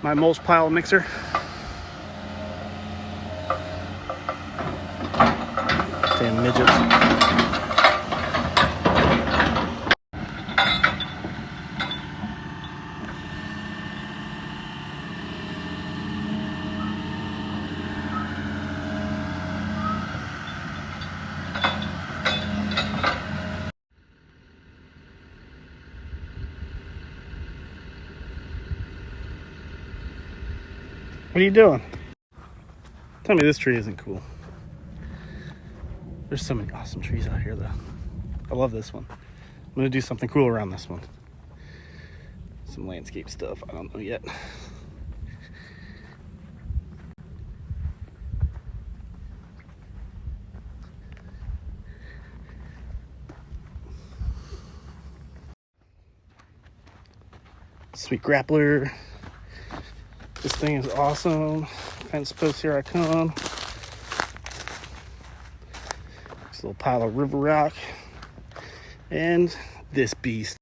my mulch pile mixer. Damn midgets. What are you doing? Tell me this tree isn't cool. There's so many awesome trees out here, though. I love this one. I'm gonna do something cool around this one. Some landscape stuff, I don't know yet. Sweet grappler. This thing is awesome. Fence post, here I come. This little pile of river rock. And this beast.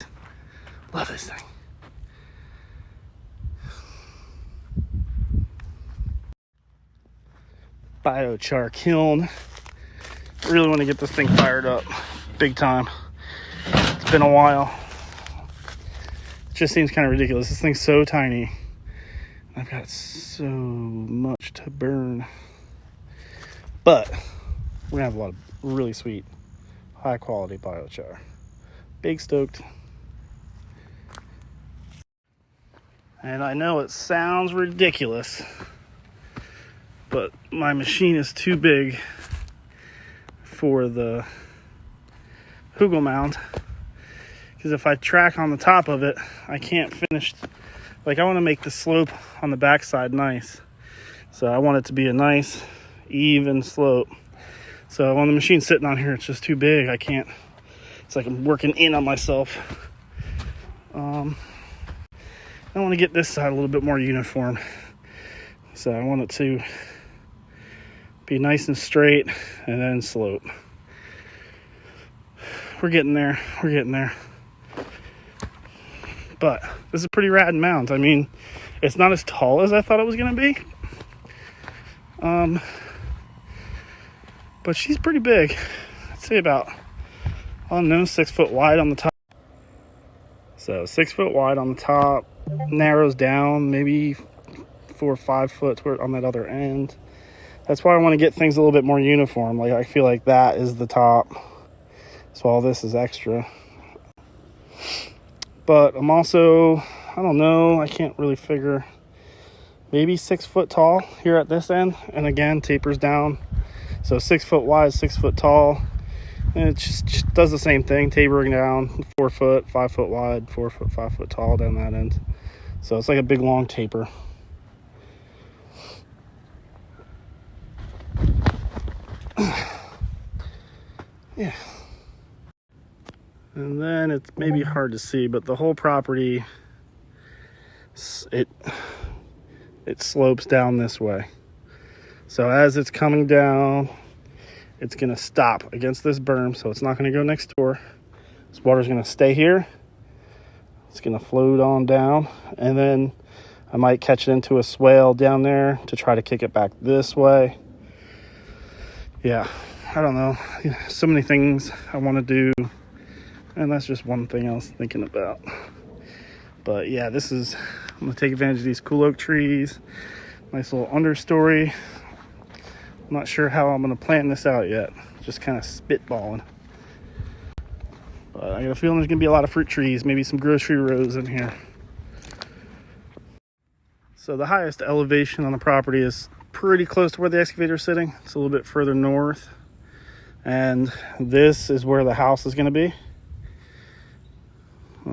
Love this thing. Biochar kiln. Really want to get this thing fired up big time. It's been a while. It just seems kind of ridiculous. This thing's so tiny. I've got so much to burn. But we're gonna have a lot of really sweet, high quality biochar. Big stoked. And I know it sounds ridiculous, but my machine is too big for the hugel mound, because if I track on the top of it, I can't finish. Like, I want to make the slope on the backside nice, so I want it to be a nice even slope. So when the machine's sitting on here, it's just too big. I can't. It's like I'm working in on myself. I want to get this side a little bit more uniform, so I want it to be nice and straight and then slope. We're getting there. We're getting there. But this is a pretty rad mound. I mean, it's not as tall as I thought it was going to be. But she's pretty big. I'd say about, I don't know, 6 foot wide on the top. So 6 foot wide on the top, narrows down maybe 4 or 5 foot on that other end. That's why I want to get things a little bit more uniform. Like, I feel like that is the top, so all this is extra. But I'm also, I don't know, I can't really figure, maybe 6 foot tall here at this end. And again, tapers down. So 6 foot wide, 6 foot tall. And it just does the same thing, tapering down 4 foot, 5 foot wide, 4 foot, 5 foot tall down that end. So it's like a big long taper. Yeah. And then it's maybe hard to see, but the whole property, it slopes down this way. So as it's coming down, it's going to stop against this berm, so it's not going to go next door. This water's going to stay here. It's going to float on down, and then I might catch it into a swale down there to try to kick it back this way. Yeah, I don't know. So many things I want to do. And that's just one thing I was thinking about. But yeah, I'm going to take advantage of these cool oak trees. Nice little understory. I'm not sure how I'm going to plan this out yet. Just kind of spitballing. But I got a feeling there's going to be a lot of fruit trees. Maybe some grocery rows in here. So the highest elevation on the property is pretty close to where the excavator is sitting. It's a little bit further north. And this is where the house is going to be. I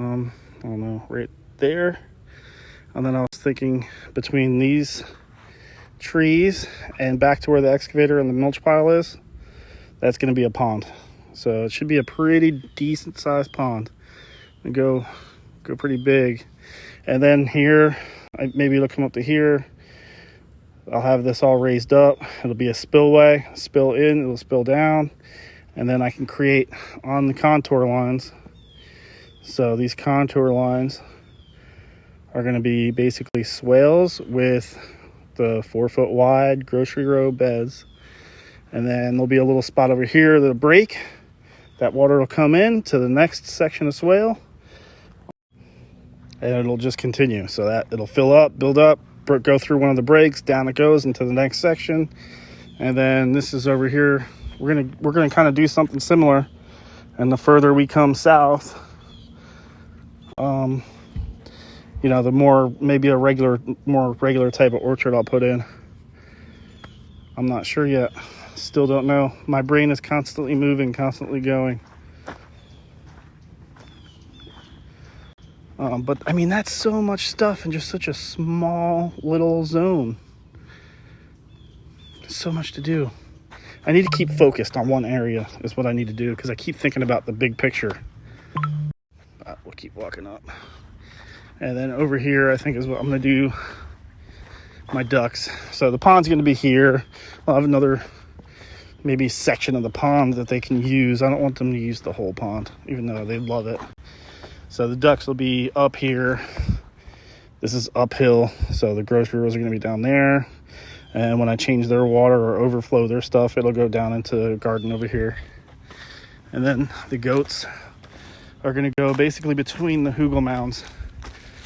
don't know, right there. And then I was thinking between these trees and back to where the excavator and the mulch pile is, that's going to be a pond. So it should be a pretty decent sized pond. And go pretty big. And then here, maybe it'll come up to here. I'll have this all raised up. It'll be a spillway, spill in, it'll spill down. And then I can create on the contour lines. So these contour lines are going to be basically swales with the 4-foot wide grocery row beds. And then there'll be a little spot over here that'll break. That water will come in to the next section of swale. And it'll just continue. So that it'll fill up, build up, go through one of the breaks, down it goes into the next section. And then this is over here. We're gonna kind of do something similar. And the further we come south, you know, the more, maybe a more regular type of orchard I'll put in. I'm not sure yet. Still don't know. My brain is constantly moving, constantly going. But I mean, that's so much stuff in just such a small little zone. There's so much to do. I need to keep focused on one area is what I need to do, because I keep thinking about the big picture. We'll keep walking up. And then over here, I think is what I'm going to do my ducks. So the pond's going to be here. I'll have another maybe section of the pond that they can use. I don't want them to use the whole pond, even though they love it. So the ducks will be up here. This is uphill, so the grocery rows are going to be down there. And when I change their water or overflow their stuff, it'll go down into the garden over here. And then the goats are going to go basically between the hugel mounds.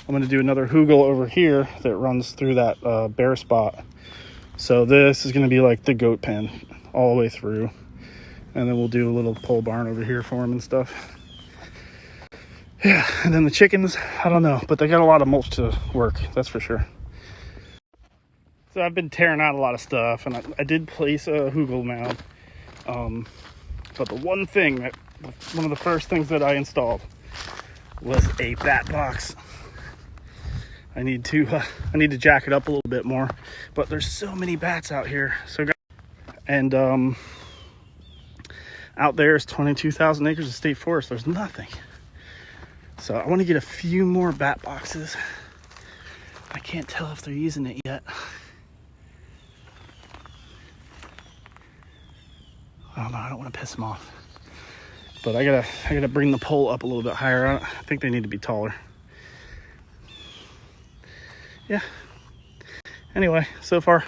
I'm going to do another hugel over here that runs through that bare spot. So this is going to be like the goat pen all the way through. And then we'll do a little pole barn over here for them and stuff. Yeah, and then the chickens, I don't know, but they got a lot of mulch to work, that's for sure. So I've been tearing out a lot of stuff, and I did place a hugel mound. But the one of the first things that I installed was a bat box. I need to jack it up a little bit more, but there's so many bats out here. And out there is 22,000 acres of state forest. There's nothing. So I want to get a few more bat boxes. I can't tell if they're using it yet. I don't know. I don't want to piss them off. But I gotta bring the pole up a little bit higher. I think they need to be taller. Yeah. Anyway, so far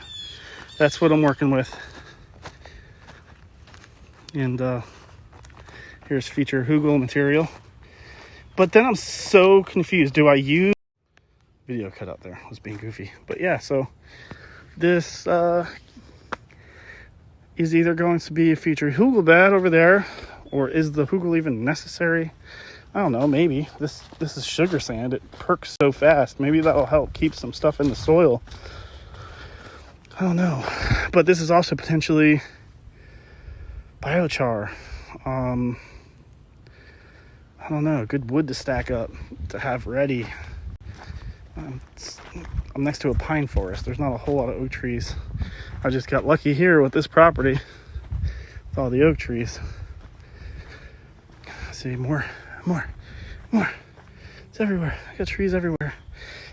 that's what I'm working with. And here's future hugel material. But then I'm so confused. Do I use video cut out there? I was being goofy. But yeah, so this is either going to be a future hugel bed over there, or is the hugel even necessary? I don't know, maybe. This is sugar sand. It perks so fast. Maybe that'll help keep some stuff in the soil. I don't know. But this is also potentially biochar. I don't know, good wood to stack up, to have ready. I'm next to a pine forest. There's not a whole lot of oak trees. I just got lucky here with this property with all the oak trees. See, more. It's everywhere. I got trees everywhere.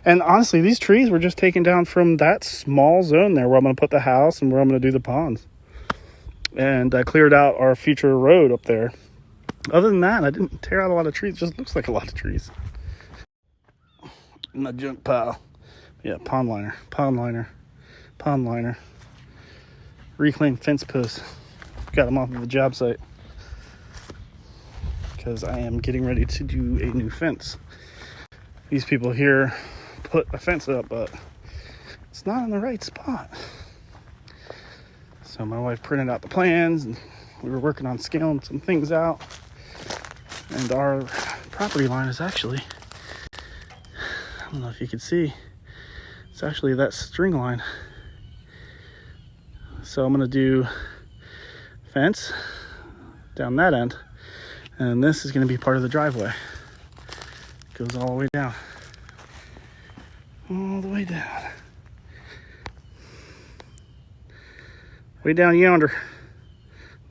And honestly, these trees were just taken down from that small zone there where I'm going to put the house and where I'm going to do the ponds. And I cleared out our future road up there. Other than that, I didn't tear out a lot of trees. It just looks like a lot of trees. My junk pile. Yeah, pond liner. Reclaimed fence posts. Got them off of the job site. Because I am getting ready to do a new fence. These people here put a fence up, but it's not in the right spot. So my wife printed out the plans, and we were working on scaling some things out. And our property line is actually, I don't know if you can see, it's actually that string line. So I'm going to do fence down that end. And this is going to be part of the driveway. It goes all the way down. All the way down. Way down yonder.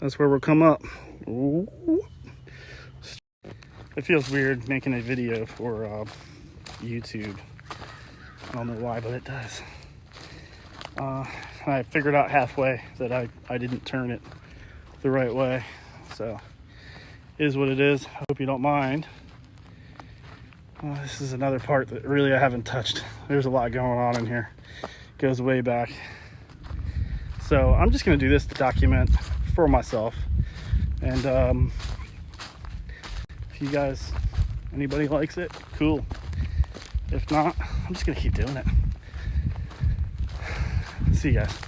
That's where we'll come up. Ooh. It feels weird making a video for YouTube. I don't know why, but it does. I figured out halfway that I didn't turn it the right way. So, it is what it is. I hope you don't mind. Oh, this is another part that really I haven't touched. There's a lot going on in here. Goes way back. So I'm just gonna do this to document for myself. And if you guys, anybody likes it, cool. If not, I'm just gonna keep doing it. See you guys.